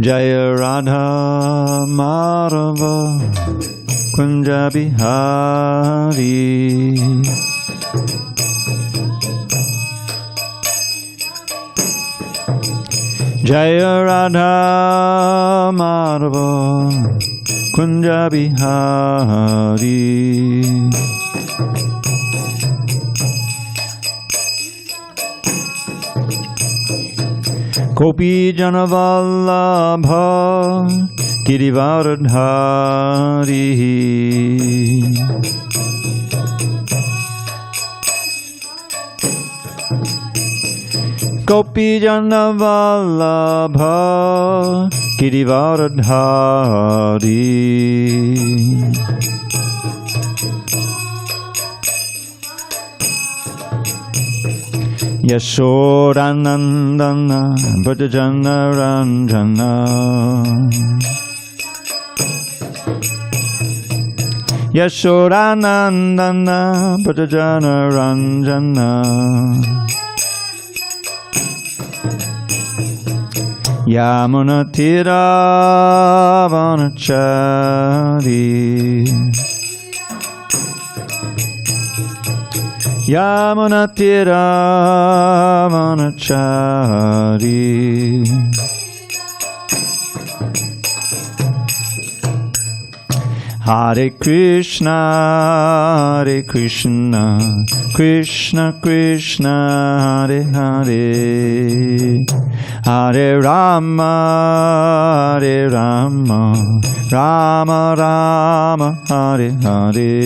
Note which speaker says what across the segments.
Speaker 1: Jaya Radha Madhava Kunja Bihari. Jaya Radha Madhava Kunja Bihari. Gopi Janavallabha Girivardhari. Gopi Janavallabha Girivardhari. Yashodanandana Brajajana Ranjana. Yashodanandana Brajajana Ranjana. Yamuna Tira Vanachari. Yamuna Tira Vanachari. Hare Krishna, Hare Krishna, Krishna Krishna, Hare Hare, Hare Rama, Hare Rama, Rama Rama, Hare Hare.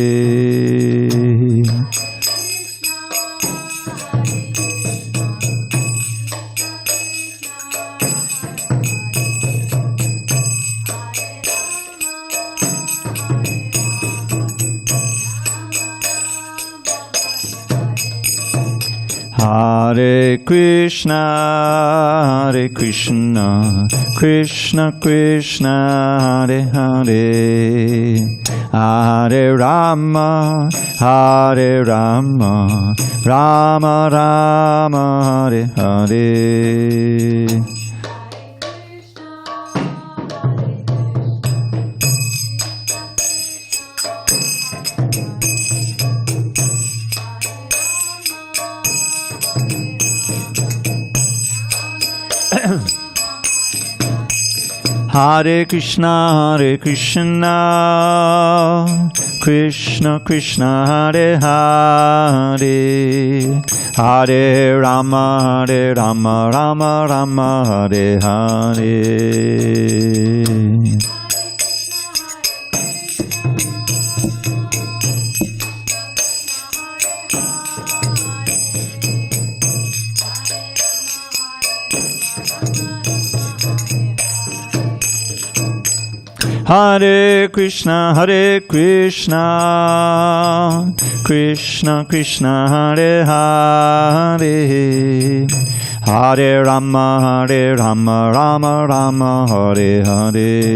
Speaker 1: Hare Krishna, Hare Krishna, Krishna Krishna, Hare Hare, Hare Rama, Hare Rama, Rama Rama, Hare Hare. Hare Krishna, Hare Krishna, Krishna Krishna, Hare Hare, Hare Rama, Hare Rama, Rama Rama, Hare Hare. Hare Krishna, Hare Krishna, Krishna Krishna, Hare Hare, Hare Rama, Hare Rama, Rama Rama, Hare Hare.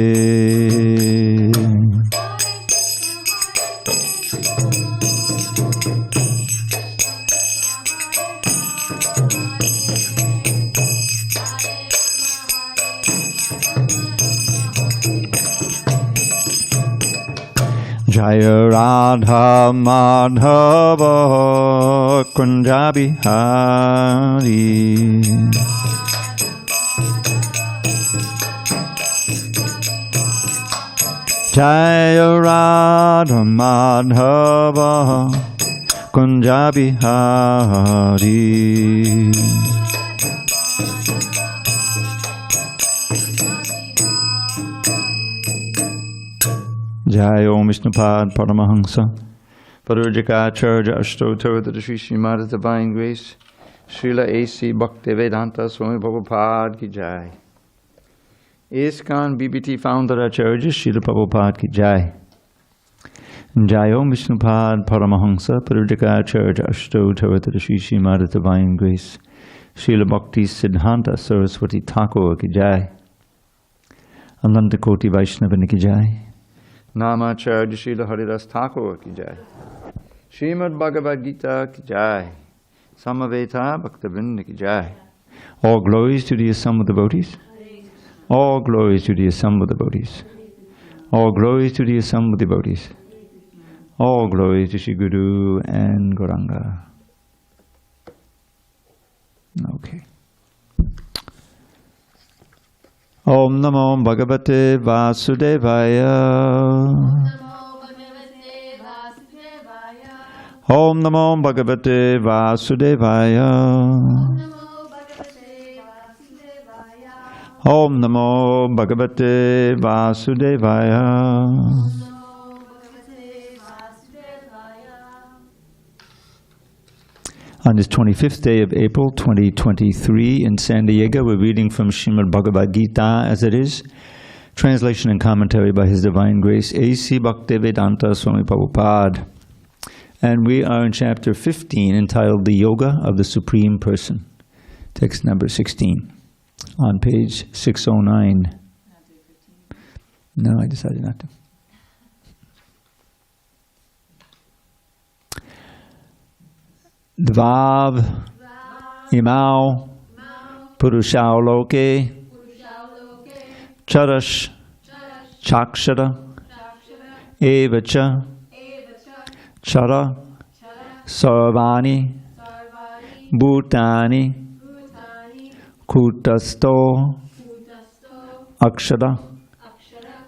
Speaker 1: Jaya Radha Madhava Kunja Bihari. Jaya Radha Madhava Kunja Bihari. Jai Om Vishnupad Paramahansa Parujikacharya Ashtottara Shri Srimad Divine Grace Srila A.C. Bhaktivedanta Swami Prabhupada Ki Jai. ISKCON BBT Founder Acharya Srila Prabhupada Ki Jai. Jai Om Vishnupad Paramahansa Parujikacharya Ashtottara Shri Srimad Divine Grace Srila Bhakti Siddhanta Saraswati Thakur Ki Jai. Ananta Koti Vaishnava Ki Jai. Namacharya Srila Haridas Thakur Ki Jai. Srimad Bhagavad Gita Ki Jai. Samaveta Bhaktivinoda Ki Jai. All glories to the Assam devotees. All glories to the assembled devotees. All glories to the assembled devotees. All glories to Shri Guru and Gauranga. Okay. Om Namo Bhagavate Vasudevaya. Om Namo Bhagavate Vasudevaya. Om Namo Bhagavate Vasudevaya. On this 25th day of April 2023 in San Diego, we're reading from Srimad Bhagavad Gita as it is. Translation and commentary by His Divine Grace A.C. Bhaktivedanta Swami Prabhupada. And we are in chapter 15 entitled The Yoga of the Supreme Person. Text number 16 on page 609. No, I decided not to. Dvav imau purushao loke charash chakshara evacha chara sarvani bhutani kutasto akshara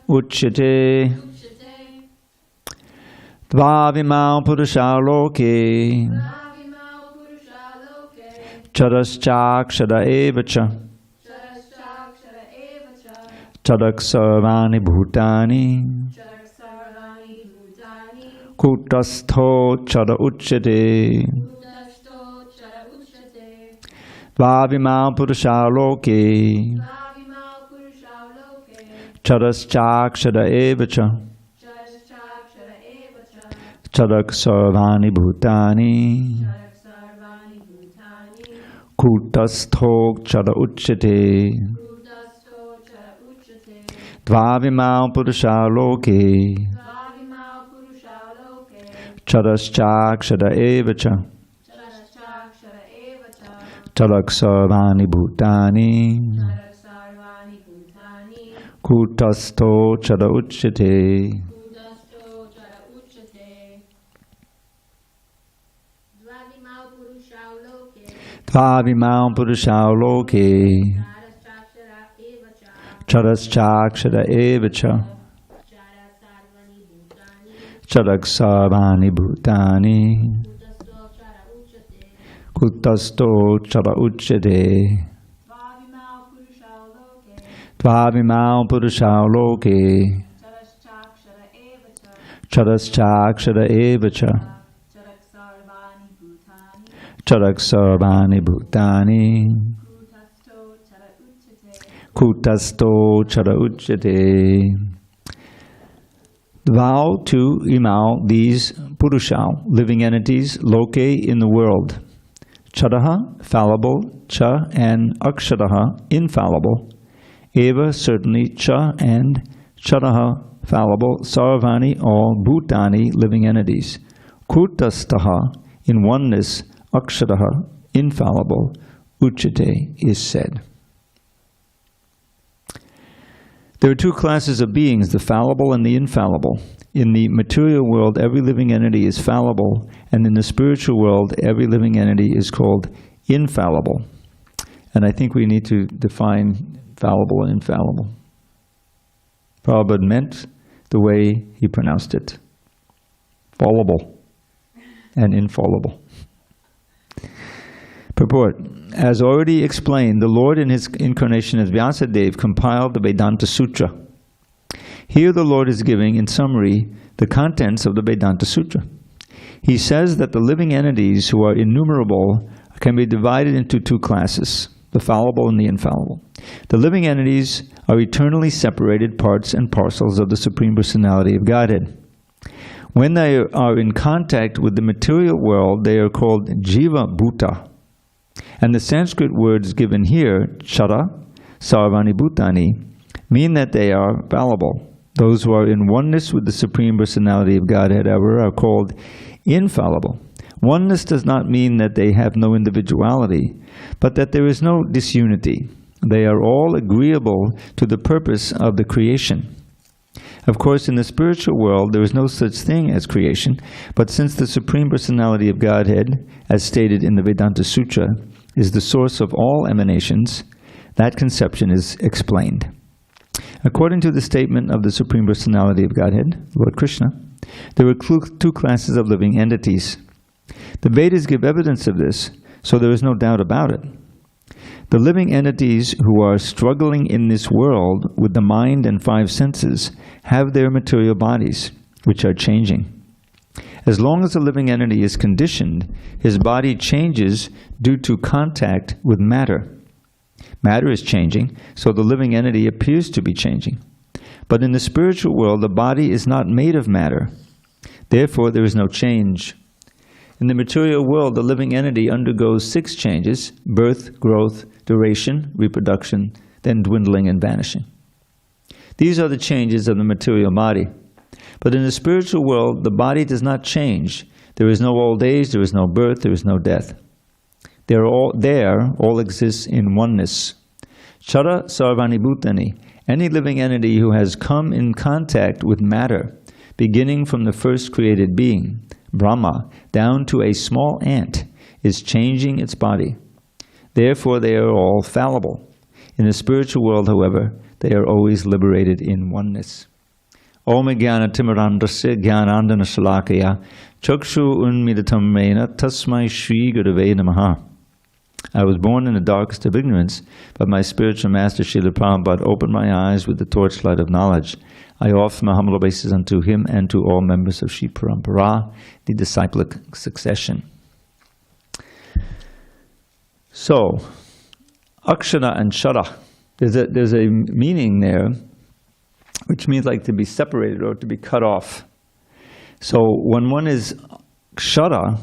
Speaker 1: uchyate dvav imau purushao loke Charaschakshara evacha Charaksarvani bhutani Kutastho chara uchyate Dvavimau purusha loke Charaschakshara evacha Charaksarvani bhutani Kutastho chara uchyate Dvavimau purusha loke Charaschakshara evacha Charaksarvani bhutani Kutastho chara uchyate. Dvavimau purushao loke Charaschakshara evacha Charaksarvani bhutani Kutasto chara uchyate. Dvavimau purushao loke Charaschakshara evacha Charaksarvani bhutani Kutasto chara uchyate. Vow to imau these purushao, living entities, loke in the world. Charaha, fallible, cha and aksharaha, infallible. Eva, certainly, cha and charaha, fallible, sarvani, all bhutani, living entities. Kutastaha, in oneness, aksharaha, infallible, uchyate, is said. There are two classes of beings, the fallible and the infallible. In the material world, every living entity is fallible, and in the spiritual world, every living entity is called infallible. And I think we need to define fallible and infallible. Prabhupada meant the way he pronounced it. Fallible and infallible. Purport. As already explained, the Lord in his incarnation as Vyasadeva compiled the Vedanta Sutra. Here the Lord is giving, in summary, the contents of the Vedanta Sutra. He says that the living entities who are innumerable can be divided into two classes, the fallible and the infallible. The living entities are eternally separated parts and parcels of the Supreme Personality of Godhead. When they are in contact with the material world, they are called jiva bhuta. And the Sanskrit words given here, chara, sarvani bhutani, mean that they are fallible. Those who are in oneness with the Supreme Personality of Godhead, however, are called infallible. Oneness does not mean that they have no individuality, but that there is no disunity. They are all agreeable to the purpose of the creation. Of course, in the spiritual world, there is no such thing as creation, but since the Supreme Personality of Godhead, as stated in the Vedanta Sutra, is the source of all emanations, that conception is explained. According to the statement of the Supreme Personality of Godhead, Lord Krishna, there are two classes of living entities. The Vedas give evidence of this, so there is no doubt about it. The living entities who are struggling in this world with the mind and five senses have their material bodies, which are changing. As long as a living entity is conditioned, his body changes due to contact with matter. Matter is changing, so the living entity appears to be changing. But in the spiritual world, the body is not made of matter. Therefore, there is no change. In the material world, the living entity undergoes 6 changes: birth, growth, duration, reproduction, then dwindling and vanishing. These are the changes of the material body. But in the spiritual world, the body does not change. There is no old age, there is no birth, there is no death. All exists in oneness. Chara sarvani bhutani, any living entity who has come in contact with matter, beginning from the first created being, Brahma, down to a small ant, is changing its body. Therefore, they are all fallible. In the spiritual world, however, they are always liberated in oneness. Om jnana timirandasya jnanandana shalakaya chakshu unmidatam mena tasmai shri gurave namaha. I was born in the darkest of ignorance, but my spiritual master Srila Prabhupada opened my eyes with the torchlight of knowledge. I offer my humble obeisances unto him and to all members of Shri Parampara, the disciplic succession. So, akshara and shara, there's a meaning there, which means like to be separated or to be cut off. So when one is kshara,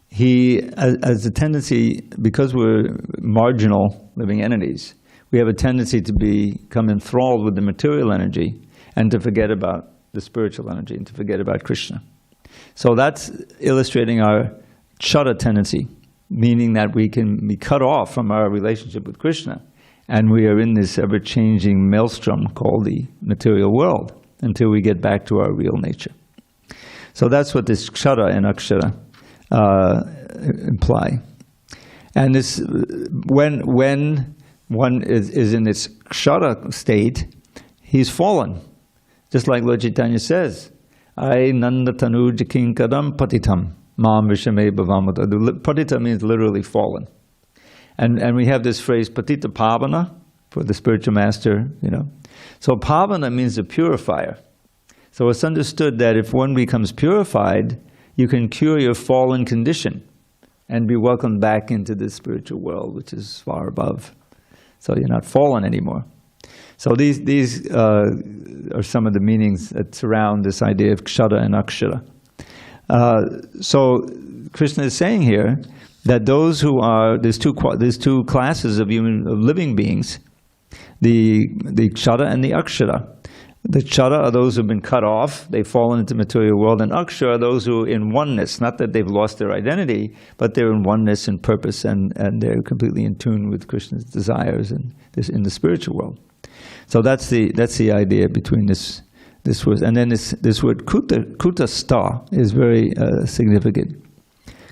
Speaker 1: he has a tendency, because we're marginal living entities, we have a tendency to become enthralled with the material energy and to forget about the spiritual energy and to forget about Krishna. So that's illustrating our kshara tendency, meaning that we can be cut off from our relationship with Krishna, and we are in this ever-changing maelstrom called the material world until we get back to our real nature. So that's what this kshara and akshara imply. And this, when one is in this kshara state, he's fallen. Just like Lord Chaitanya says, I nandatanu jakinkadam patitam mam vishame bhavamata. Patita means literally fallen. And we have this phrase, patita pavana, for the spiritual master, you know. So pavana means a purifier. So it's understood that if one becomes purified, you can cure your fallen condition and be welcomed back into the spiritual world, which is far above. So you're not fallen anymore. So these are some of the meanings that surround this idea of kshara and akshara. So Krishna is saying here that those who are, there's two classes of living beings, the kshara and the akshara. The kshara are those who've been cut off, they've fallen into the material world, and akshara are those who are in oneness, not that they've lost their identity, but they're in oneness and purpose, and they're completely in tune with Krishna's desires in the spiritual world. So that's the idea between this word. And then this word kutastha is very significant.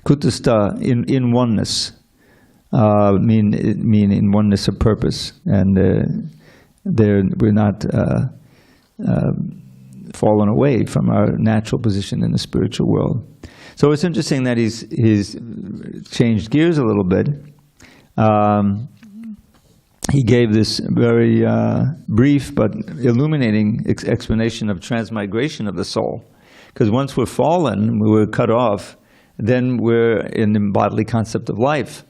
Speaker 1: Kutastha, in oneness, mean in oneness of purpose, and we're not fallen away from our natural position in the spiritual world. So it's interesting that he's changed gears a little bit. He gave this very brief but illuminating explanation of transmigration of the soul. Because once we're fallen, we're cut off, then we're in the bodily concept of life.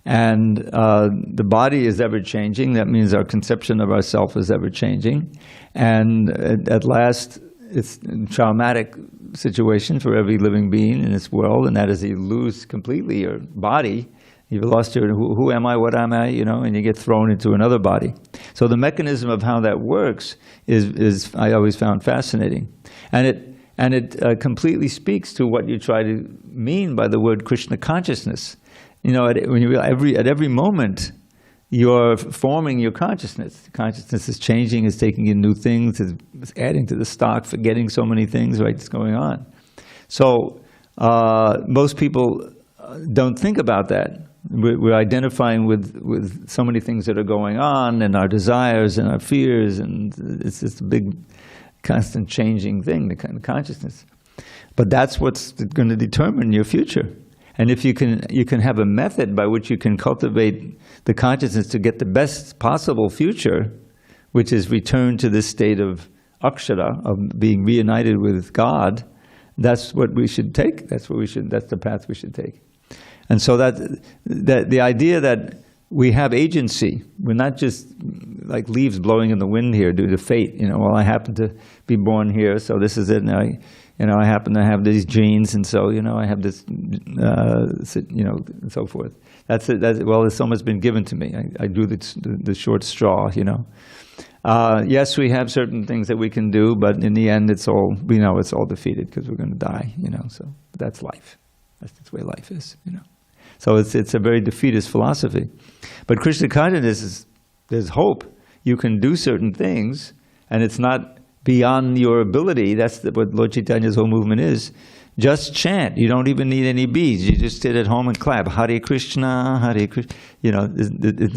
Speaker 1: And the body is ever-changing. That means our conception of ourself is ever-changing. And at last, it's a traumatic situation for every living being in this world, and that is you lose completely your body. You've lost your, who am I, what am I, you know, and you get thrown into another body. So the mechanism of how that works is I always found fascinating. And it completely speaks to what you try to mean by the word Krishna consciousness. You know, when you realize at every moment, you're forming your consciousness. The consciousness is changing, is taking in new things, is adding to the stock, forgetting so many things, right, that's going on. So most people don't think about that. We're identifying with so many things that are going on, and our desires and our fears, and it's this big, constant changing thing, the kind of consciousness. But that's what's going to determine your future. And if you can have a method by which you can cultivate the consciousness to get the best possible future, which is return to this state of akshara, of being reunited with God, that's what we should take. That's the path we should take. And so that the idea that we have agency, we're not just like leaves blowing in the wind here due to fate. Well, I happen to be born here, so this is it. And I happen to have these genes, and so I have this, and so forth. That's it. Well, there's so much been given to me. I drew the short straw. Yes, we have certain things that we can do, but in the end, it's all defeated because we're going to die. So that's life. That's the way life is. So it's a very defeatist philosophy. But Krishna consciousness there's hope. You can do certain things, and it's not beyond your ability. That's what Lord Chaitanya's whole movement is. Just chant. You don't even need any beads. You just sit at home and clap. Hare Krishna, Hare Krishna. It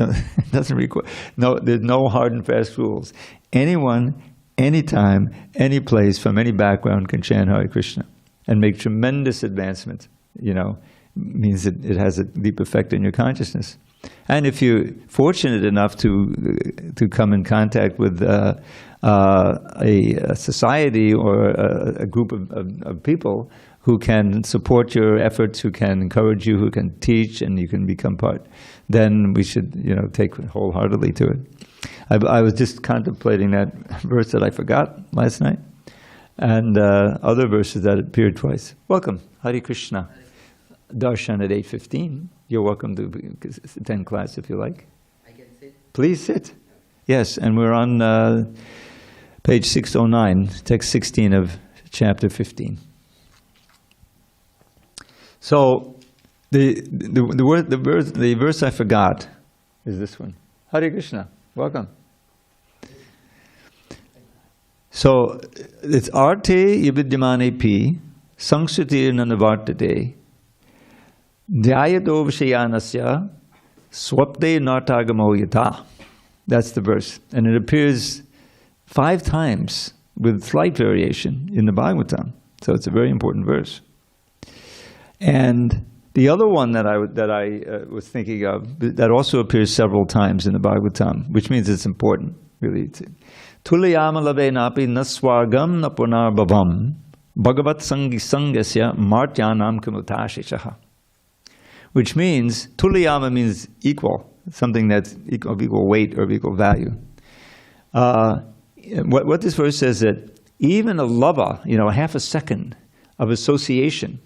Speaker 1: doesn't require. No, there's no hard and fast rules. Anyone, anytime, any place, from any background can chant Hare Krishna and make tremendous advancement. Means it has a deep effect on your consciousness. And if you're fortunate enough to come in contact with a society or a group of people who can support your efforts, who can encourage you, who can teach, and you can become part, then we should take wholeheartedly to it. I was just contemplating that verse that I forgot last night, and other verses that appeared twice. Welcome, Hare Krishna. Darshan at 8:15. You're welcome to attend class if you like.
Speaker 2: I can sit?
Speaker 1: Please sit. Yes, and we're on page 609, text 16 of chapter 15. So the verse I forgot is this one. Hare Krishna. Welcome. So it's arte ibidyamane pi sangsrutir nanavartate Dhyayado Vishayanasya Swapte Nartagamo Yata. That's the verse. And it appears 5 times with slight variation in the Bhagavatam. So it's a very important verse. And the other one that I was thinking of, that also appears several times in the Bhagavatam, which means it's important, really. Tulayama lavenapi naswargam napunar bhavam bhagavat sangi sangasya martyanam kamutashishaha. Which means, tuliyama means equal, something that's of equal weight or of equal value. What this verse says that even a lava, half a second of association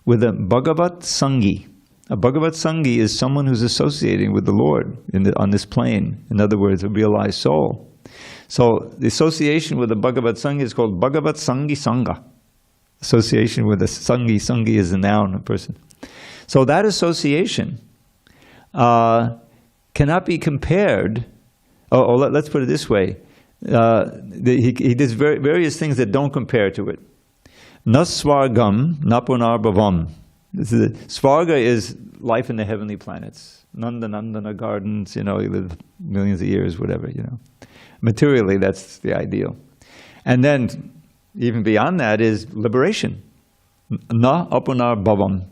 Speaker 1: with a Bhagavat Sangi. A Bhagavat Sangi is someone who's associating with the Lord on this plane. In other words, a realized soul. So the association with the Bhagavat Sangi is called Bhagavat Sangi Sangha. Association with a Sangi. Sangi is a noun, a person. So that association cannot be compared. Let's put it this way. He does various things that don't compare to it. Naswargam napunar bhavam. Svarga is life in the heavenly planets. Nandana gardens, you live millions of years, whatever, Materially, that's the ideal. And then, even beyond that is liberation. Na apunar bhavam.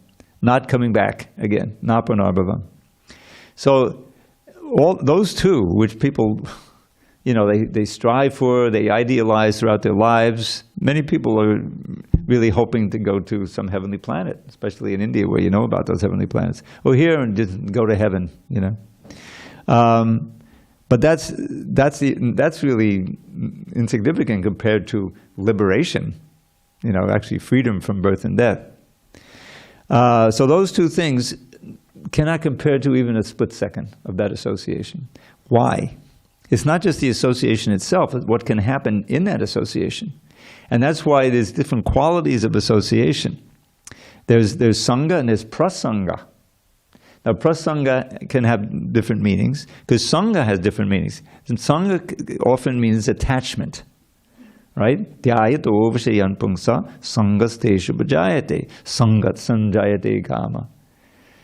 Speaker 1: Not coming back again. Napunar bhavam. So, all those two, which people, they strive for, they idealize throughout their lives. Many people are really hoping to go to some heavenly planet, especially in India, where you know about those heavenly planets. Well, here and just go to heaven, But that's really insignificant compared to liberation, actually freedom from birth and death. So those two things cannot compare to even a split second of that association. Why? It's not just the association itself, it's what can happen in that association. And that's why there's different qualities of association. There's Sangha and there's Prasanga. Prasanga can have different meanings, because Sangha has different meanings. And Sangha often means attachment, right? Dhyayato vishayan pungsa sangasteshu bhajayate sangat sanjayate kama.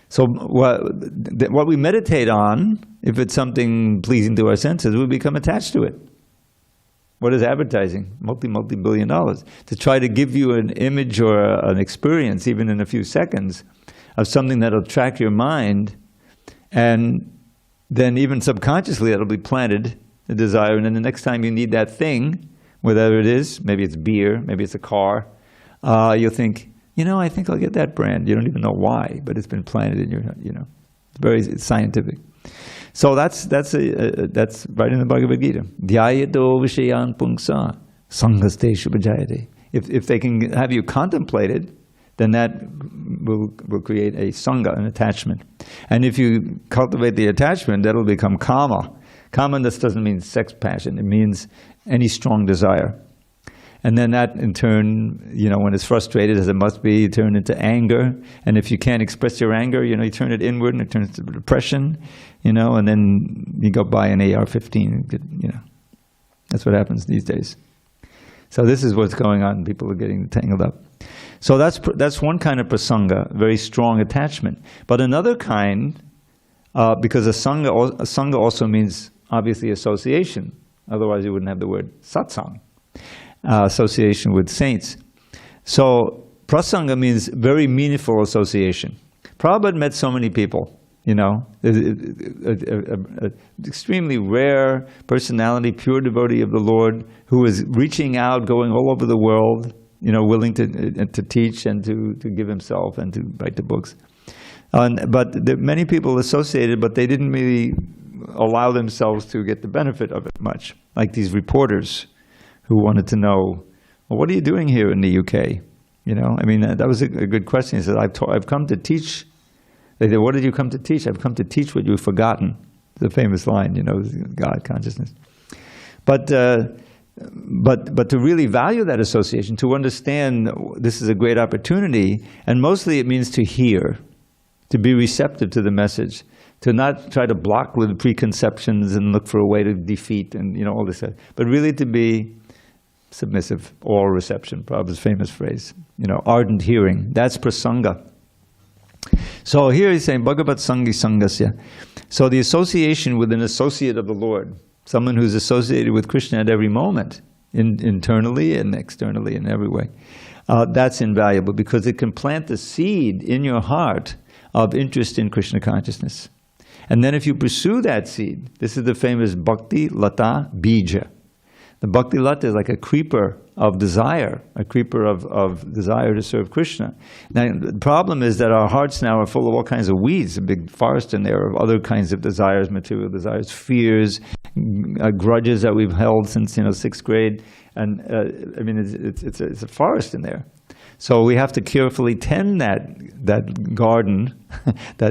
Speaker 1: So what we meditate on, if it's something pleasing to our senses, we become attached to it. What is advertising? Multi-billion dollars. To try to give you an image or an experience, even in a few seconds, of something that'll attract your mind, and then even subconsciously that'll be planted, the desire, and then the next time you need that thing, whatever it is, maybe it's beer, maybe it's a car, you'll think, I think I'll get that brand. You don't even know why, but it's been planted in your, it's scientific. So that's right in the Bhagavad Gita. Dhyayato vishayan pungsa sangasteshu bhajayate. If they can have you contemplate it, then that will create a sangha, an attachment. And if you cultivate the attachment, that'll become kama. Kama just doesn't mean sex passion. It means any strong desire. And then that, in turn, when it's frustrated, as it must be, you turn into anger. And if you can't express your anger, you turn it inward, and it turns to depression, and then you go buy an AR-15. That's what happens these days. So this is what's going on. People are getting tangled up. So that's one kind of prasanga, very strong attachment. But another kind, because a sangha also means, obviously, association. Otherwise, you wouldn't have the word satsang. Association with saints. So prasanga means very meaningful association. Prabhupada met so many people, extremely rare personality, pure devotee of the Lord, who was reaching out, going all over the world, willing to teach and to give himself and to write the books. But many people associated, but they didn't really allow themselves to get the benefit of it much, like these reporters who wanted to know, well, what are you doing here in the UK? That was a good question. He said, I've come to teach. They said, what did you come to teach? I've come to teach what you've forgotten. The famous line, God consciousness. But to really value that association, to understand this is a great opportunity, and mostly it means to hear, to be receptive to the message, to not try to block with preconceptions and look for a way to defeat and all this, but really to be submissive, all reception, Prabhupada's famous phrase, ardent hearing. That's prasanga. So here he's saying, Bhagavat Sangi Sangasya. So the association with an associate of the Lord, someone who's associated with Krishna at every moment, internally and externally in every way, that's invaluable because it can plant the seed in your heart of interest in Krishna consciousness. And then if you pursue that seed, this is the famous Bhakti Lata Bija. The Bhakti Lata is like a creeper of desire, a creeper of desire to serve Krishna. Now, the problem is that our hearts now are full of all kinds of weeds, a big forest in there of other kinds of desires, material desires, fears, grudges that we've held since, 6th grade. And it's a forest in there. So we have to carefully tend that garden, of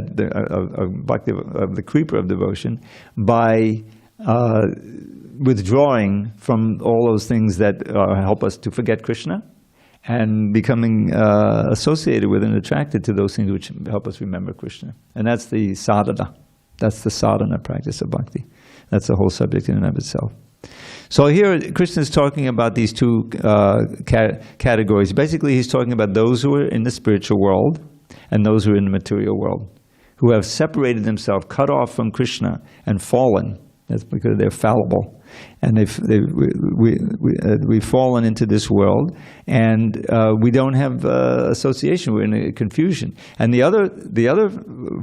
Speaker 1: the creeper of devotion, by withdrawing from all those things that help us to forget Krishna, and becoming associated with and attracted to those things which help us remember Krishna. And that's the sadhana. That's the sadhana practice of bhakti. That's the whole subject in and of itself. So here Krishna is talking about these two categories. Basically he's talking about those who are in the spiritual world and those who are in the material world, who have separated themselves, cut off from Krishna, and fallen. That's because they're fallible. And we've fallen into this world, and we don't have association. We're in a confusion. And the other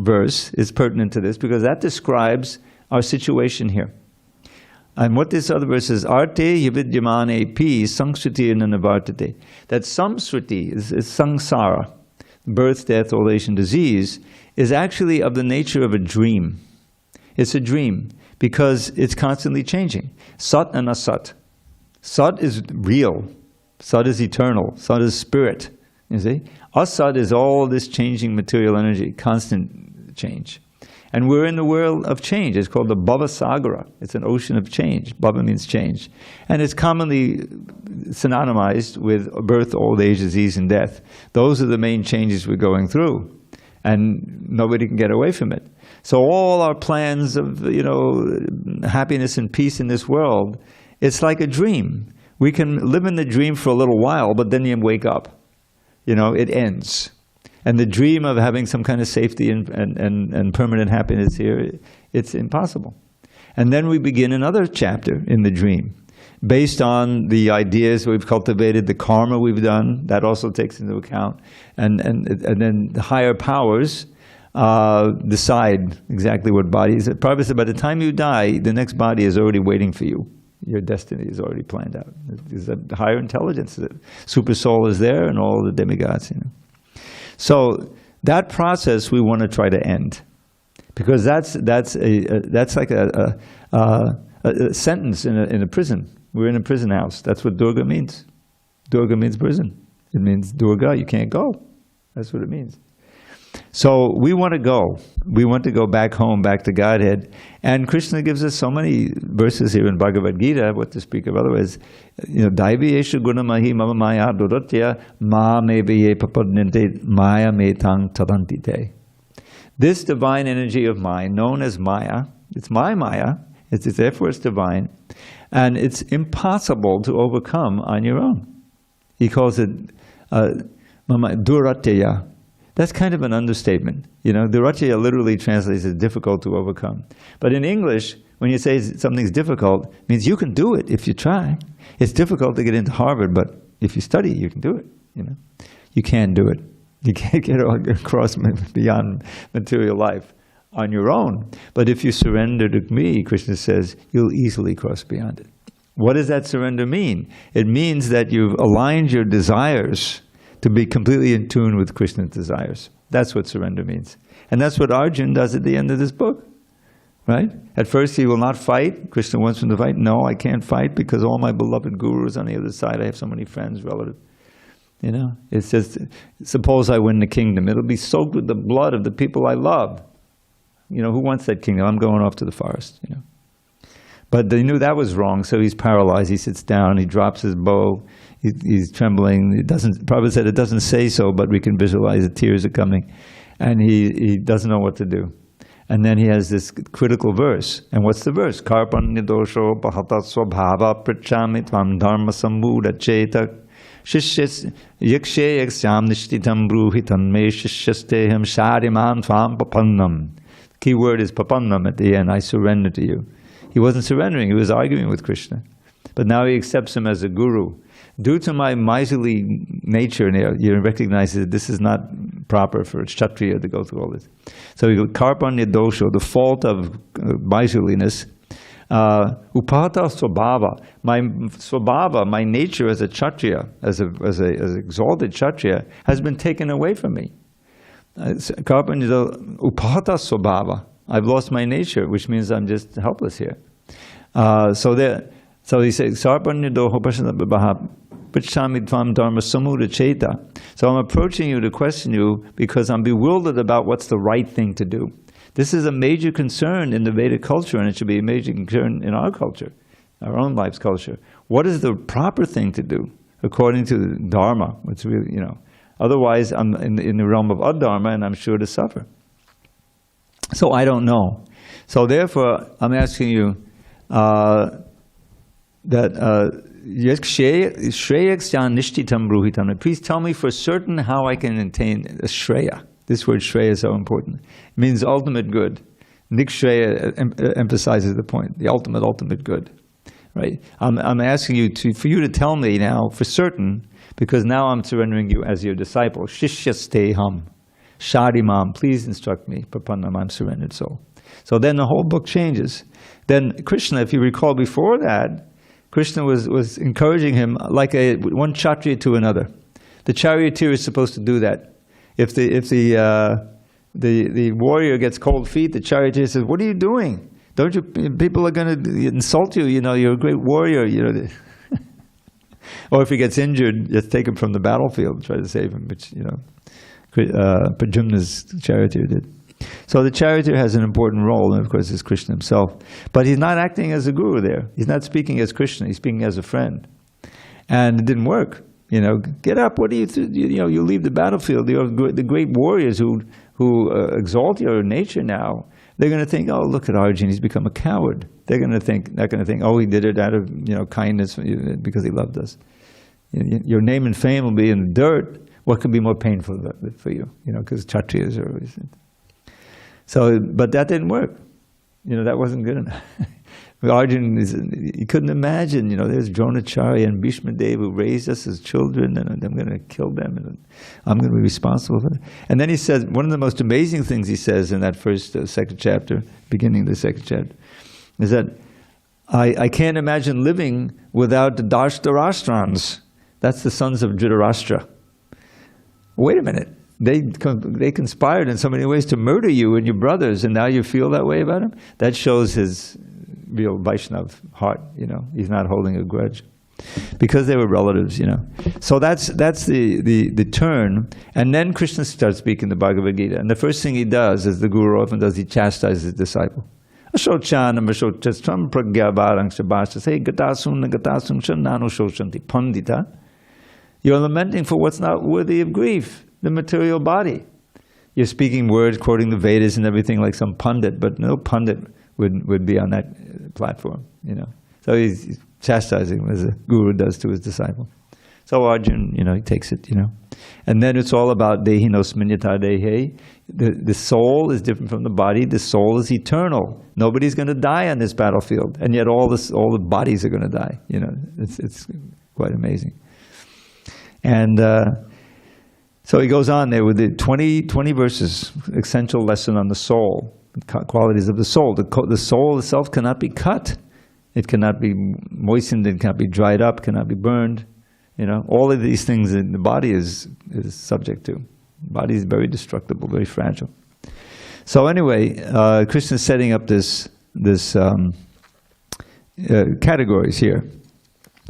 Speaker 1: verse is pertinent to this because that describes our situation here. And what this other verse is, arte yavidyamane pi sangsruti nanavartate. That samsruti is samsara, birth, death, old age, and disease, is actually of the nature of a dream. It's a dream because it's constantly changing. Sat and asat. Sat is real. Sat is eternal. Sat is spirit. You see? Asat is all this changing material energy, constant change. And we're in the world of change. It's called the Bhava Sagara. It's an ocean of change. Bhava means change. And it's commonly synonymized with birth, old age, disease, and death. Those are the main changes we're going through. and nobody can get away from it. So all our plans of, happiness and peace in this world, it's like a dream. We can live in the dream for a little while, but then you wake up. It ends. And the dream of having some kind of safety and permanent happiness here, it's impossible. And then we begin another chapter in the dream, based on the ideas we've cultivated, the karma we've done, that also takes into account. And then the higher powers decide exactly what body is. Prabhupada said, by the time you die, the next body is already waiting for you. Your destiny is already planned out. There's a higher intelligence. The super soul is there, and all the demigods. So that process we want to try to end, because that's like a sentence in a prison. We're in a prison house. That's what Durga means. Durga means prison. It means Durga, you can't go. That's what it means. So we want to go. We want to go back home, back to Godhead. And Krishna gives us so many verses here in Bhagavad Gita, what to speak of otherwise. Daivi esha gunamahi mama maya duratya ma mebeye papadninte maya metang tadantite. This divine energy of mine, known as Maya, it's my Maya, therefore it's divine, and it's impossible to overcome on your own. He calls it duratya. That's kind of an understatement. Duratya literally translates as difficult to overcome. But in English, when you say something's difficult, it means you can do it if you try. It's difficult to get into Harvard, but if you study, you can do it. You can do it. You can't get across beyond material life on your own. But if you surrender to me, Krishna says, you'll easily cross beyond it. What does that surrender mean? It means that you've aligned your desires to be completely in tune with Krishna's desires. That's what surrender means. And that's what Arjuna does at the end of this book. Right? At first he will not fight. Krishna wants him to fight. No, I can't fight because all my beloved gurus on the other side, I have so many friends, relatives. It's just, suppose I win the kingdom. It'll be soaked with the blood of the people I love. Who wants that kingdom? I'm going off to the forest. But they knew that was wrong, so he's paralyzed. He sits down, he drops his bow, he's trembling. Prabhupada said it doesn't say so, but we can visualize the tears are coming. And he doesn't know what to do. And then he has this critical verse. And what's the verse? Karpanya dosho pahata swabhava prachami tvam dharma sambuddha chetak shishis yakshe yaksyam nishtitam bruhitam me shishasteham sharimam tvam papannam. Key word is papannam at the end. I surrender to you. He wasn't surrendering, he was arguing with Krishna. But now he accepts him as a guru. Due to my miserly nature, you recognize that this is not proper for a Kshatriya to go through all this. So you go, karpanya dosho, the fault of miserliness, upata swabhava, my swabhava, my nature as a Kshatriya, as an exalted Kshatriya, has been taken away from me. Karpanya upata swabhava, I've lost my nature, which means I'm just helpless here. So he says, Sarpanya doho pachami tvam dharma samudha cheta. So I'm approaching you to question you because I'm bewildered about what's the right thing to do. This is a major concern in the Vedic culture, and it should be a major concern in our culture, our own life's culture. What is the proper thing to do according to dharma? What's really, Otherwise, I'm in the realm of adharma, and I'm sure to suffer. So I don't know. So therefore, I'm asking you please tell me for certain how I can attain a shreya. This word shreya is so important. It means ultimate good. Nikshreya emphasizes the point, the ultimate good. Right? I'm asking you for you to tell me now for certain, because now I'm surrendering you as your disciple. Shishyasteham. Sharimam, please instruct me. Papannam, I'm surrendered soul. So then the whole book changes. Then Krishna, if you recall before that, Krishna was encouraging him like one kshatriya to another. The charioteer is supposed to do that. If the warrior gets cold feet, the charioteer says, "What are you doing? Don't you? People are going to insult you. You're a great warrior. Or if he gets injured, just take him from the battlefield and try to save him. Which Pradyumna's charioteer did. So the charioteer has an important role, and of course it's Krishna himself. But he's not acting as a guru there. He's not speaking as Krishna. He's speaking as a friend. And it didn't work. Get up. What do you? You leave the battlefield. The great warriors who who exalt your nature now, they're going to think, oh, look at Arjun, he's become a coward. They're going to think, not going to think, oh, he did it out of kindness because he loved us. Your name and fame will be in the dirt. What could be more painful for you? Because Kshatriyas are always. So, but that didn't work. That wasn't good enough. Arjun, he couldn't imagine, there's Dronacharya and Bhishma Dev who raised us as children, and I'm going to kill them, and I'm going to be responsible for it. And then he says, one of the most amazing things he says in that second chapter, beginning of the second chapter, is that I can't imagine living without the Dhritarashtrans. That's the sons of Dhritarashtra. Wait a minute. They conspired in so many ways to murder you and your brothers, and now you feel that way about him? That shows his real Vaishnav heart, He's not holding a grudge. Because they were relatives, So that's the turn. And then Krishna starts speaking the Bhagavad Gita. And the first thing he does, as the Guru often does, he chastises his disciple. Ashochanam ashochatram pragyavarang sabhastas. Hey, gatasum gatasum shananu shoshanti pandita. You're lamenting for what's not worthy of grief, the material body. You're speaking words, quoting the Vedas and everything like some pundit, but no pundit would be on that platform, So he's chastising him as a guru does to his disciple. So Arjun, he takes it, And then it's all about dehinosminyata dehe. The soul is different from the body. The soul is eternal. Nobody's going to die on this battlefield, and yet all the bodies are going to die. It's quite amazing. And so he goes on there with the 20 verses, essential lesson on the soul. Qualities of the soul. The soul itself cannot be cut. It cannot be moistened. It cannot be dried up. Cannot be burned. All of these things in the body is subject to. The body is very destructible, very fragile. So anyway, Krishna is setting up this categories here: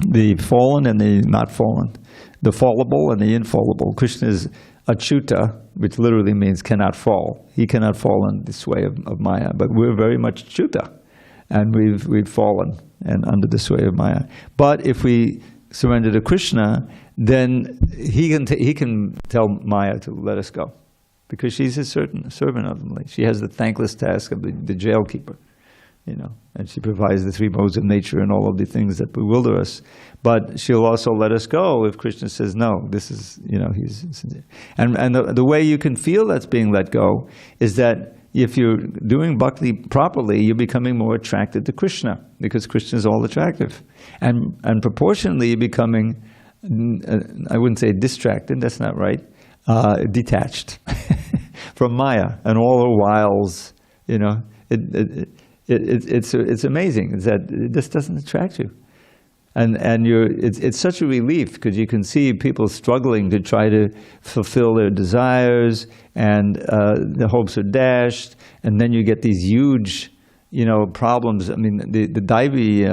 Speaker 1: the fallen and the not fallen, the fallible and the infallible. Krishna is Achyuta, which literally means cannot fall. He cannot fall in the sway of Maya, but we're very much Achyuta, and we've fallen and under the sway of Maya. But if we surrender to Krishna, then he can tell Maya to let us go, because she's his servant ultimately. She has the thankless task of the jailkeeper, and she provides the three modes of nature and all of the things that bewilder us. But she'll also let us go if Krishna says, no, this is, he's sincere. And the way you can feel that's being let go is that if you're doing bhakti properly, you're becoming more attracted to Krishna, because Krishna is all attractive. And proportionally, you're becoming, I wouldn't say distracted, that's not right, detached from Maya and all her wiles, It's amazing that it just doesn't attract you. And it's such a relief, because you can see people struggling to try to fulfill their desires, and the hopes are dashed, and then you get these huge, problems. I mean, the Daivi,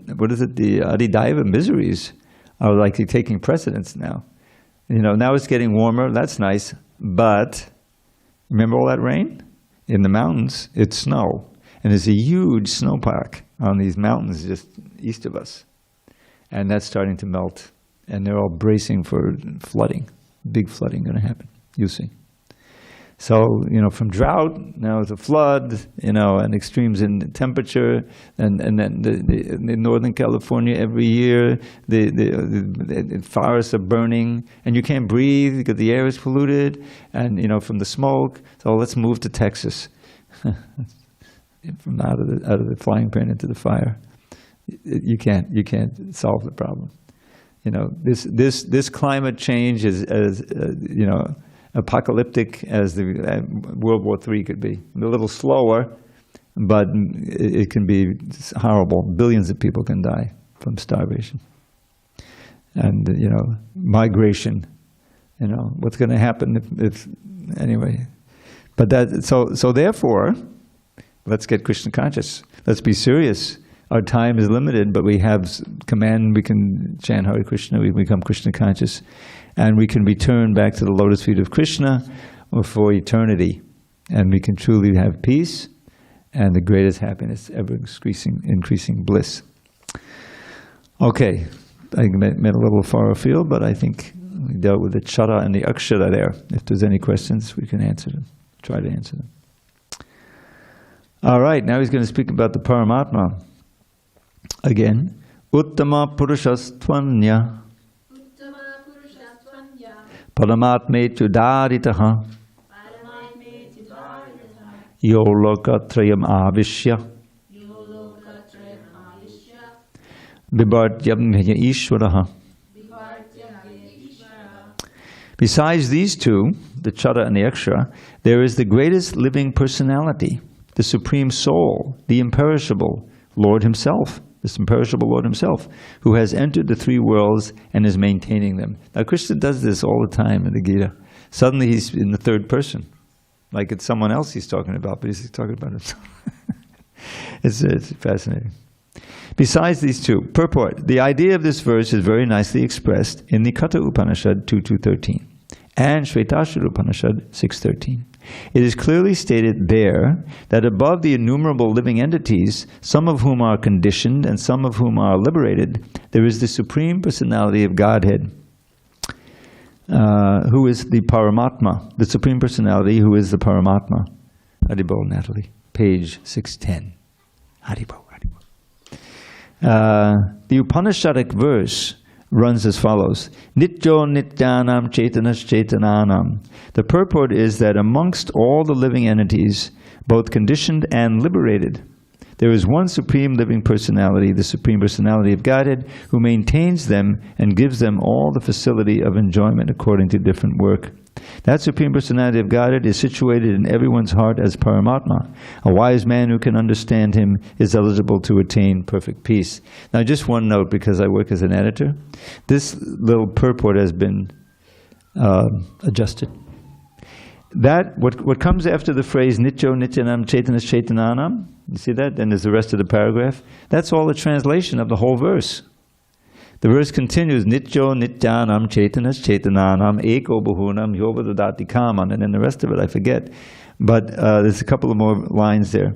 Speaker 1: the Adidaiva miseries are like taking precedence now. Now it's getting warmer, that's nice, but remember all that rain? In the mountains, it's snow. And there's a huge snowpack on these mountains just east of us. And that's starting to melt. And they're all bracing for flooding. Big flooding going to happen, you see. So, from drought, now it's a flood, and extremes in temperature, and then in Northern California every year, the forests are burning, and you can't breathe because the air is polluted, and, from the smoke. So let's move to Texas. From out of the frying pan into the fire, you can't solve the problem. This climate change is as apocalyptic as the World War III could be. A little slower, but it can be horrible. Billions of people can die from starvation, and migration. What's going to happen if anyway? But so therefore. Let's get Krishna conscious. Let's be serious. Our time is limited, but we have command. We can chant Hare Krishna. We become Krishna conscious, and we can return back to the lotus feet of Krishna for eternity, and we can truly have peace and the greatest happiness, ever increasing bliss. Okay, I went a little far afield, but I think we dealt with the chara and the akshara there. If there's any questions, we can answer them. Try to answer them. All right, now he's going to speak about the Paramatma. Again, Uttama Purushastvanya Paramatme Chudaritaha Yo Lokatrayam Avishya Bibhartyam Ishvaraha. Besides these two, the Chara and the Akshara, there is the greatest living personality, the Supreme Soul, the imperishable Lord Himself, this imperishable Lord Himself, who has entered the three worlds and is maintaining them. Now Krishna does this all the time in the Gita. Suddenly he's in the third person, like it's someone else he's talking about, but he's talking about himself. It's fascinating. Besides these two, purport. The idea of this verse is very nicely expressed in the Katha Upanishad 2.2.13 and Shvetashvara Upanishad 6.13. It is clearly stated there that above the innumerable living entities, some of whom are conditioned and some of whom are liberated, there is the Supreme Personality of Godhead, who is the Paramatma, the Supreme Personality who is the Paramatma. Haribol, Natalie, page 610. Haribol. The Upanishadic verse runs as follows. Nityo nityanam chaitanas chaitananam. The purport is that amongst all the living entities, both conditioned and liberated, there is one Supreme Living Personality, the Supreme Personality of Godhead, who maintains them and gives them all the facility of enjoyment according to different work. That Supreme Personality of Godhead is situated in everyone's heart as Paramatma. A wise man who can understand Him is eligible to attain perfect peace. Now just one note, because I work as an editor, this little purport has been adjusted. That, what comes after the phrase Nityo Nityanam Chaitanas Chaitananam, you see that? Then there's the rest of the paragraph. That's all the translation of the whole verse. The verse continues, Nityo Nityanam Chaitanas Chaitananam Eko Bahunam Yobadadati Kaman, and then the rest of it I forget. But there's a couple of more lines there.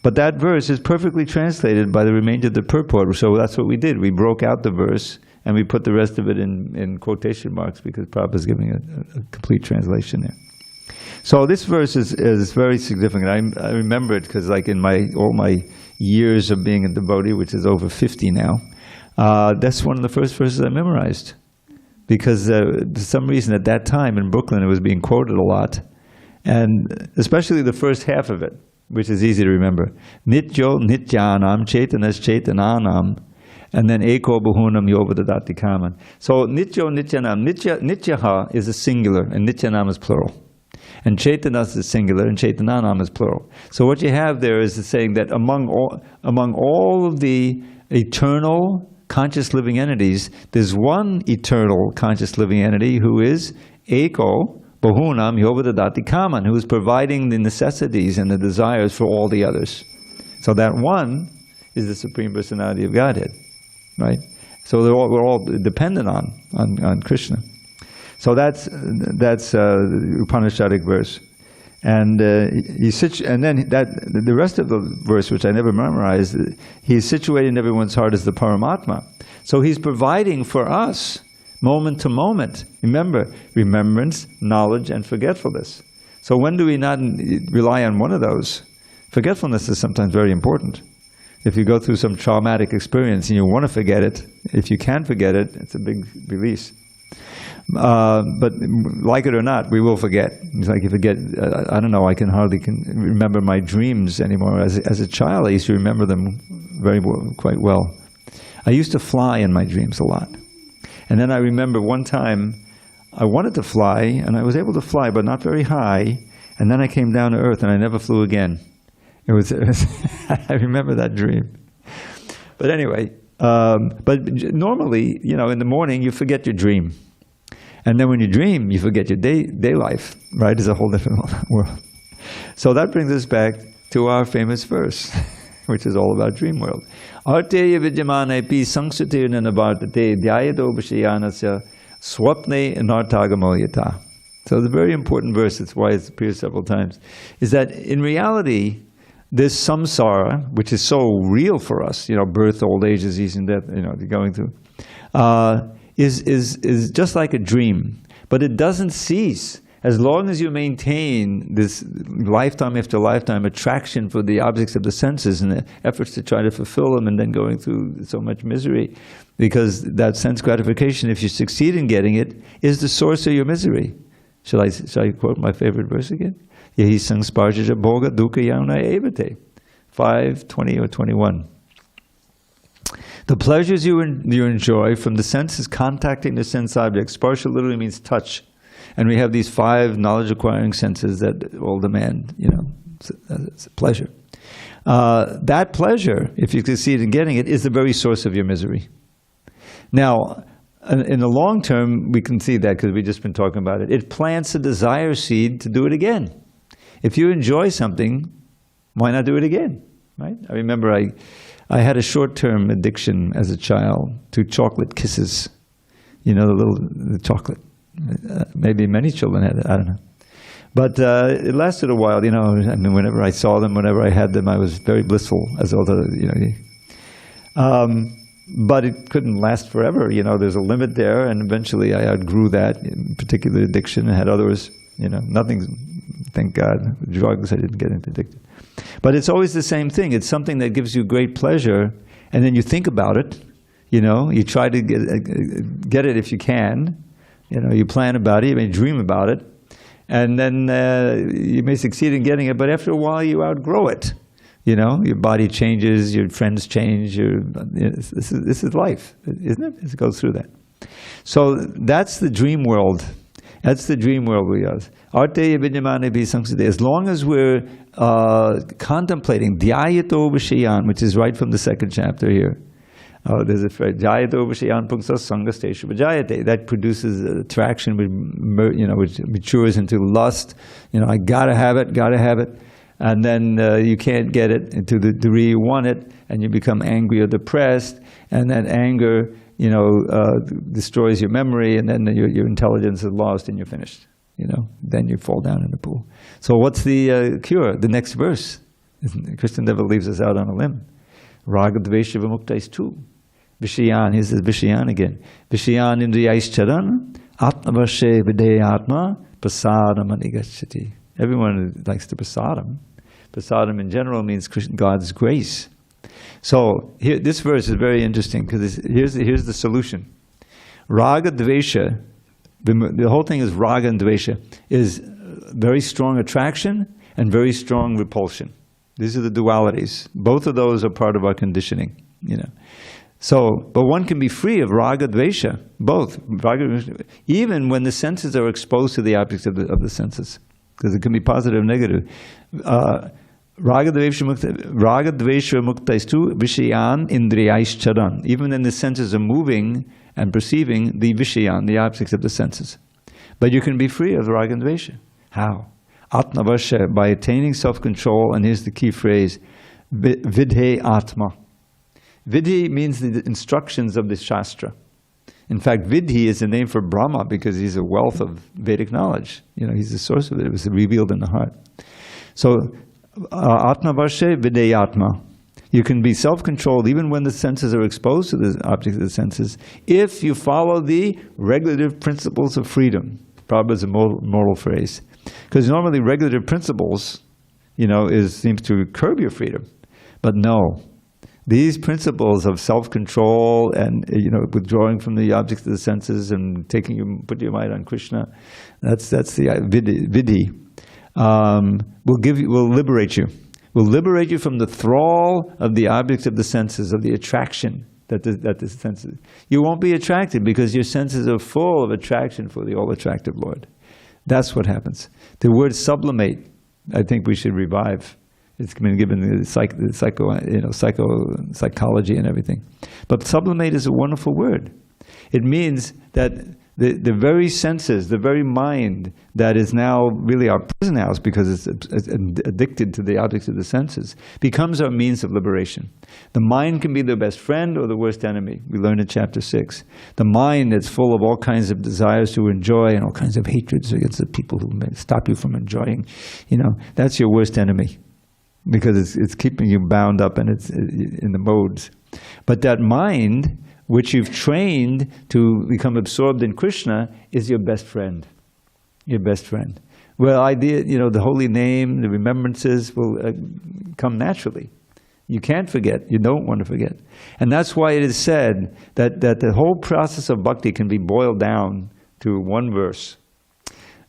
Speaker 1: But that verse is perfectly translated by the remainder of the purport, so that's what we did. We broke out the verse and we put the rest of it in quotation marks because Prabhupada is giving a complete translation there. So this verse is very significant. I remember it because like in all my years of being a devotee, which is over 50 now, that's one of the first verses I memorized. Because for some reason at that time in Brooklyn it was being quoted a lot. And especially the first half of it, which is easy to remember. Nityo nityanam chaitanas chaitananam, and then eko bahunam yobadadati kaman. So nityo nityanam, nityaha is a singular and nityanam is plural. And chaitanas is singular and chaitananam is plural. So what you have there is saying that among all of the eternal conscious living entities, there's one eternal conscious living entity who is eko bahunam yobadadati kaman, who is providing the necessities and the desires for all the others. So that one is the Supreme Personality of Godhead, right? So we're all dependent on Krishna. So that's Upanishadic verse, and then the rest of the verse, which I never memorized, he's situated in everyone's heart as the Paramatma. So he's providing for us moment to moment. Remember, remembrance, knowledge, and forgetfulness. So when do we not rely on one of those? Forgetfulness is sometimes very important. If you go through some traumatic experience and you want to forget it, if you can forget it, it's a big release. But like it or not, we will forget. It's like you forget, I don't know, I can hardly remember my dreams anymore. As a child, I used to remember them quite well. I used to fly in my dreams a lot. And then I remember one time, I wanted to fly, and I was able to fly, but not very high, and then I came down to earth and I never flew again. It was I remember that dream. But anyway, but normally, in the morning you forget your dream. And then when you dream, you forget your day life, right? It's a whole different world. So that brings us back to our famous verse, which is all about dream world. Arteya vidyamane pi sangshutirna navartate dhyayado bhashayanasya swapne nartagamoyata. So it's a very important verse, that's why it appears several times, is that in reality, this samsara, which is so real for us, birth, old age, disease, and death, going through, is just like a dream, but it doesn't cease as long as you maintain this lifetime after lifetime attraction for the objects of the senses and the efforts to try to fulfill them, and then going through so much misery, because that sense gratification, if you succeed in getting it, is the source of your misery. Shall I quote my favorite verse again? Yehi sangsparjaja bhoga dukkha yauna evate. 5:20 or 21. The pleasures you enjoy from the senses contacting the sense objects. Sparsha literally means touch. And we have these 5 knowledge-acquiring senses that all demand, it's a pleasure. That pleasure, if you succeed in getting it, is the very source of your misery. Now, in the long term, we can see that because we've just been talking about it. It plants a desire seed to do it again. If you enjoy something, why not do it again, right? I remember I had a short-term addiction as a child to chocolate kisses. The chocolate. Maybe many children had it, I don't know. But it lasted a while, I mean, whenever I saw them, whenever I had them, I was very blissful, but it couldn't last forever, there's a limit there, and eventually I outgrew that particular addiction and had others, nothing, thank God, drugs, I didn't get into addicted. But it's always the same thing. It's something that gives you great pleasure, and then you think about it, you try to get it if you can, you plan about it, you may dream about it, and then you may succeed in getting it, but after a while you outgrow it. Your body changes, your friends change, this is life, isn't it? It goes through that. So that's the dream world. That's the dream world we are. As long as we're contemplating dhyayato vishayan, which is right from the 2nd chapter here. There's a phrase, dhyayato vishayan pungsa sangasteshu vijayate. That produces attraction, which matures into lust. I gotta have it. And then you can't get it to the degree you want it, and you become angry or depressed, and that anger, destroys your memory, and then your intelligence is lost, and you're finished. Then you fall down in the pool. So what's the cure? The next verse. Krishna never leaves us out on a limb. Raga dvesha vimuktais tu. Vishayan, he says Vishayan again. Vishayan indriyaischaran, atmavashe videyatma, prasadam anigachati. Everyone likes the prasadam. Prasadam in general means God's grace. So here, this verse is very interesting because here's the solution. Raga dvesha, the whole thing is raga and dvesha, is very strong attraction and very strong repulsion. These are the dualities. Both of those are part of our conditioning, So, but one can be free of raga dvesha, both, even when the senses are exposed to the objects of the senses. Because it can be positive and negative. Raga dvesha muktaistu vishayan indriyaischaran. Even when the senses are moving and perceiving the vishayan, the objects of the senses. But you can be free of raga and dvesha. How? Atmavasha, by attaining self-control, and here's the key phrase, vidhe atma. Vidhi means the instructions of the Shastra. In fact, Vidhi is the name for Brahma because he's a wealth of Vedic knowledge. He's the source of it. It was revealed in the heart. So, Atma Varshe Videyatma. You can be self-controlled even when the senses are exposed to the objects of the senses if you follow the regulative principles of freedom. Prabhupada is a moral phrase. Because normally regulative principles, seems to curb your freedom. But no. These principles of self-control and withdrawing from the objects of the senses and put your mind on Krishna, that's the vidhi. Will liberate you. Will liberate you from the thrall of the objects of the senses, of the attraction that the senses. You won't be attracted because your senses are full of attraction for the all-attractive Lord. That's what happens. The word sublimate, I think we should revive. It's been given the psychology and everything. But sublimate is a wonderful word. It means that the very senses, the very mind that is now really our prison house because it's addicted to the objects of the senses, becomes our means of liberation. The mind can be the best friend or the worst enemy. We learned in chapter 6. The mind that's full of all kinds of desires to enjoy and all kinds of hatreds against the people who may stop you from enjoying, that's your worst enemy. Because it's keeping you bound up and it's in the modes. But that mind, which you've trained to become absorbed in Krishna, is your best friend. Your best friend. Well, the holy name, the remembrances will come naturally. You can't forget. You don't want to forget. And that's why it is said that the whole process of bhakti can be boiled down to one verse.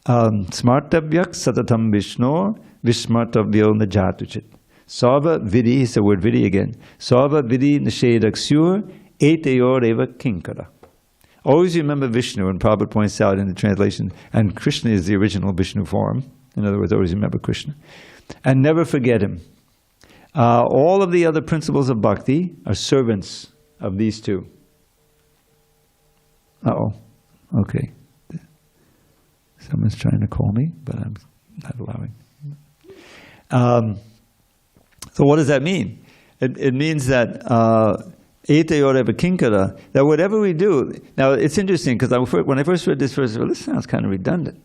Speaker 1: Smartavyak satatam Vishno vismartavyo najatuchit. Sarva vidi, is the word vidi again. Sarva vidi nishedaksur eteyor eva kinkara. Always remember Vishnu, and Prabhupada points out in the translation, and Krishna is the original Vishnu form. In other words, always remember Krishna. And never forget him. All of the other principles of bhakti are servants of these two. Uh-oh. Okay. Someone's trying to call me, but I'm not allowing. So what does that mean? It means that that whatever we do, now it's interesting because when I first read this verse, well, this sounds kind of redundant.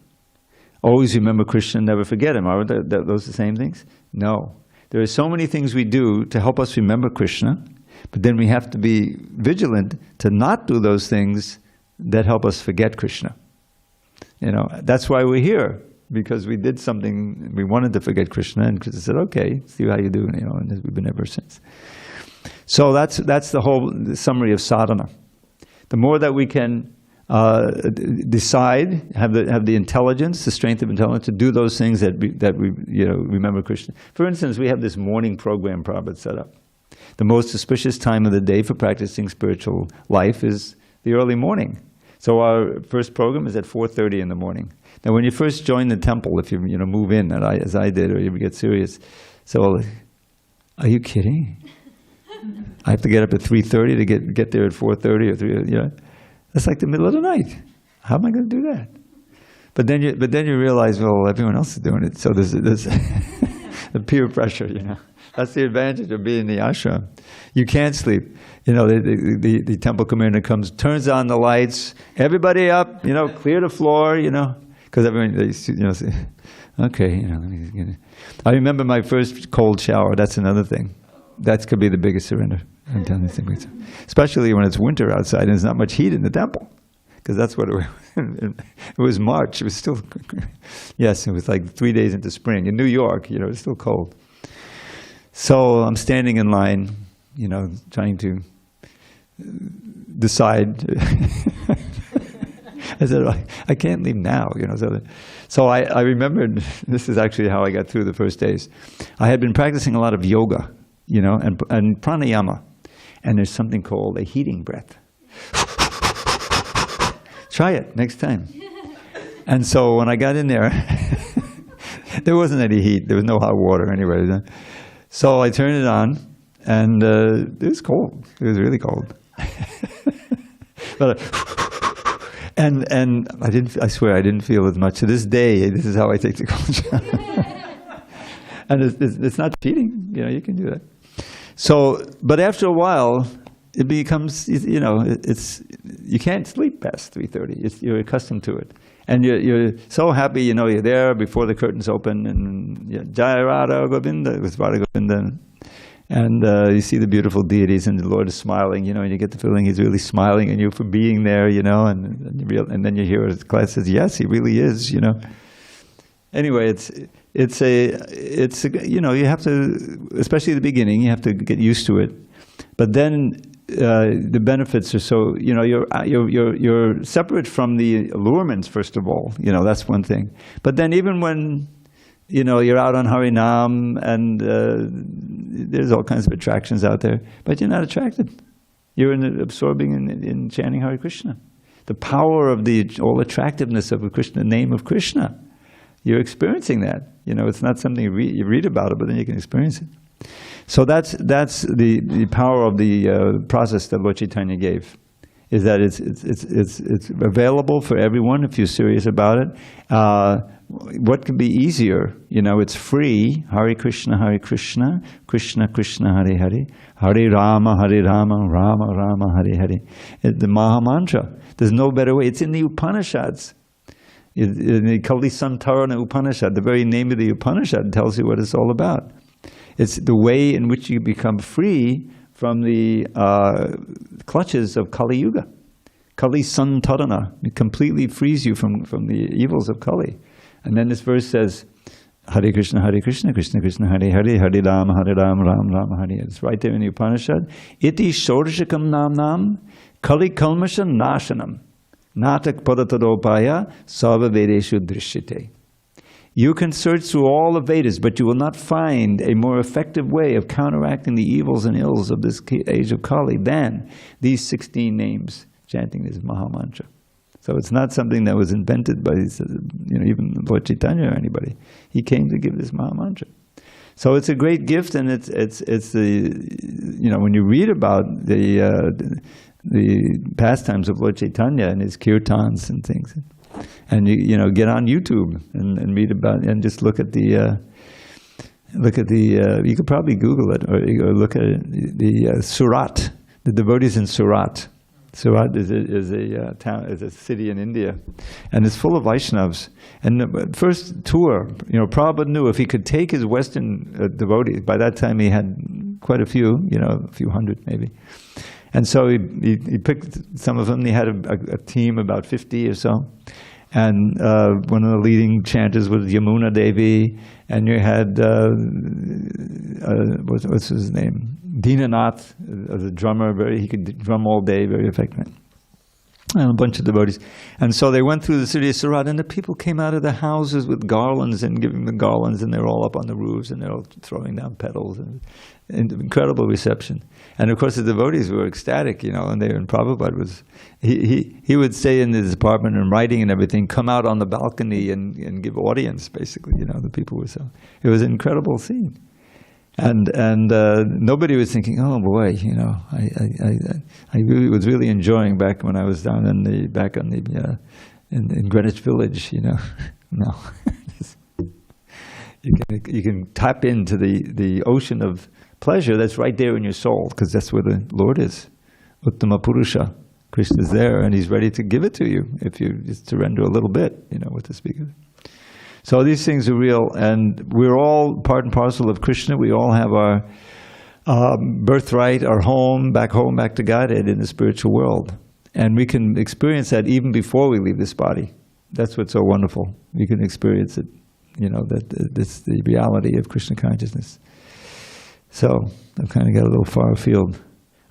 Speaker 1: Always remember Krishna, never forget him. Are those the same things? No. There are so many things we do to help us remember Krishna, but then we have to be vigilant to not do those things that help us forget Krishna. That's why we're here, because we did something, we wanted to forget Krishna, and Krishna said, okay, see how you do, and we've been ever since. So that's the whole summary of sadhana. The more that we can decide, have the intelligence, the strength of intelligence to do those things that we remember Krishna. For instance, we have this morning program Prabhupada set up. The most auspicious time of the day for practicing spiritual life is the early morning. So our first program is at 4:30 in the morning. Now, when you first join the temple, if you move in, as I did, or you get serious, so are you kidding? I have to get up at 3:30 to get there at 4:30 or 3. That's like the middle of the night. How am I going to do that? But then you realize, well, everyone else is doing it. So there's the peer pressure. That's the advantage of being in the ashram. You can't sleep. The temple commander comes, turns on the lights. Everybody up. Clear the floor. Because everyone say, okay. I remember my first cold shower. That's another thing. That could be the biggest surrender. I'm telling you, especially when it's winter outside and there's not much heat in the temple, because that's what it was. It was March. It was still, yes, it was like 3 days into spring in New York. It's still cold. So I'm standing in line, trying to decide. I said, I can't leave now. So I remembered. This is actually how I got through the first days. I had been practicing a lot of yoga. And pranayama. And there's something called a heating breath. Try it next time. And so when I got in there, there wasn't any heat. There was no hot water anyway. So I turned it on, and it was cold. It was really cold. But and I swear I didn't feel as much. To this day, this is how I take the cold shower. And it's not cheating. You can do that. So, but after a while, it becomes, you can't sleep past 3:30. You're accustomed to it. And you're so happy, you're there before the curtains open, and Jaya Radha Govinda, it was Radha Govinda. And you see the beautiful deities, and the Lord is smiling, and you get the feeling He's really smiling at you for being there, and then you hear His class says, yes, He really is, Anyway, you have to, especially at the beginning, you have to get used to it. But then the benefits are so, you're separate from the allurements, first of all. That's one thing. But then even when, you're out on Harinam, and there's all kinds of attractions out there, but you're not attracted. You're absorbing in chanting Hare Krishna. The power of the all attractiveness of the name of Krishna. You're experiencing that. It's not something you read about it, but then you can experience it. So that's the power of the process that Lord Chaitanya gave, is that it's available for everyone if you're serious about it. What could be easier? It's free. Hare Krishna, Krishna Krishna, Hare Hare, Hare Rama, Rama Rama, Hare Hare. The Maha Mantra. There's no better way. It's in the Upanishads. In the Kali Santarana Upanishad, the very name of the Upanishad tells you what it's all about. It's the way in which you become free from the clutches of Kali Yuga. Kali Santarana. It completely frees you from the evils of Kali. And then this verse says, Hare Krishna, Krishna Krishna, Hare Hare, Hare Rama, Ram Rama, Hare. It's right there in the Upanishad. Iti Shodashakam Nam Kali Kalmasha Nashanam Natak Padatadopaya Sarva Vedeshu Drishyate. You can search through all the Vedas, but you will not find a more effective way of counteracting the evils and ills of this age of Kali than these 16 names, chanting this Mahamantra. So it's not something that was invented by even Lord Chaitanya or anybody. He came to give this Mahamantra. So it's a great gift, and it's the when you read about the pastimes of Lord Chaitanya and his kirtans and things. And you get on YouTube and read about and just look at the you could probably Google it or look at it, the Surat, the devotees in Surat. Surat is a town, is a city in India, and it's full of Vaishnavas. And the first tour, Prabhupada knew if he could take his Western devotees. By that time, he had quite a few, a few hundred maybe. And so he picked some of them. He had a team, about 50 or so. And one of the leading chanters was Yamuna Devi. And you had, what's his name? Dinanath, as a drummer. He could drum all day, very effective. And a bunch of devotees. And so they went through the city of Surat, and the people came out of the houses with garlands and giving them garlands, and they're all up on the roofs, and they're all throwing down petals. And incredible reception. And of course the devotees were ecstatic, and Prabhupada was, he would stay in his apartment and writing and everything, come out on the balcony and give audience, basically, the people were so, it was an incredible scene. And nobody was thinking, oh boy, I really was really enjoying back when I was down in Greenwich Village, No. You can tap into the ocean of pleasure that's right there in your soul, because that's where the Lord is. Uttama Purusha. Krishna is there, and he's ready to give it to you if you just surrender a little bit, with the speaker. So these things are real, and we're all part and parcel of Krishna. We all have our birthright, our home back to Godhead in the spiritual world. And we can experience that even before we leave this body. That's what's so wonderful. We can experience it, that's the reality of Krishna consciousness. So I've kind of got a little far afield.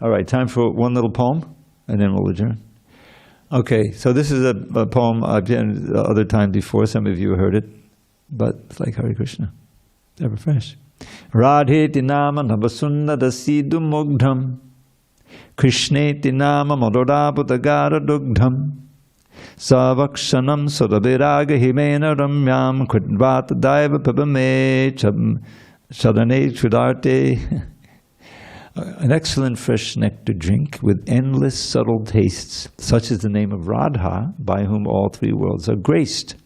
Speaker 1: All right, time for one little poem, and then we'll adjourn. Okay, so this is a poem I've done the other time before. Some of you heard it, but it's like Hare Krishna, ever fresh. Radheti nama navasunada siddhu mugdham, Krishneti nama madodaputagara dugdham, Savakshanam sudabhiraga himena ramyam kritvat daiva pabame shadane chudarte. An excellent fresh nectar drink with endless subtle tastes, such is the name of Radha, by whom all three worlds are graced.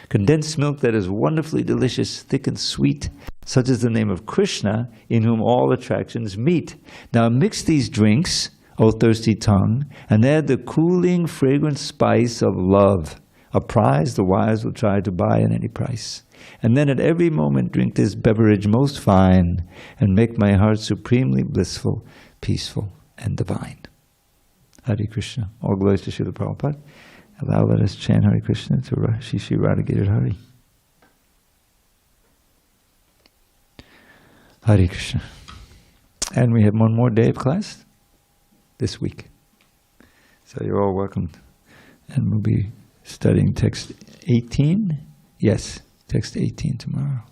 Speaker 1: Condensed milk that is wonderfully delicious, thick and sweet, such is the name of Krishna, in whom all attractions meet. Now mix these drinks, O thirsty tongue, and add the cooling, fragrant spice of love, a prize the wise will try to buy at any price. And then at every moment drink this beverage most fine, and make my heart supremely blissful, peaceful, and divine. Hare Krishna. All glories to Srila Prabhupada. Allow, let us chant Hare Krishna to Shri Radha Giridhari. Hare Krishna. And we have one more day of class this week. So you're all welcome. And we'll be studying text 18. Yes, text 18 tomorrow.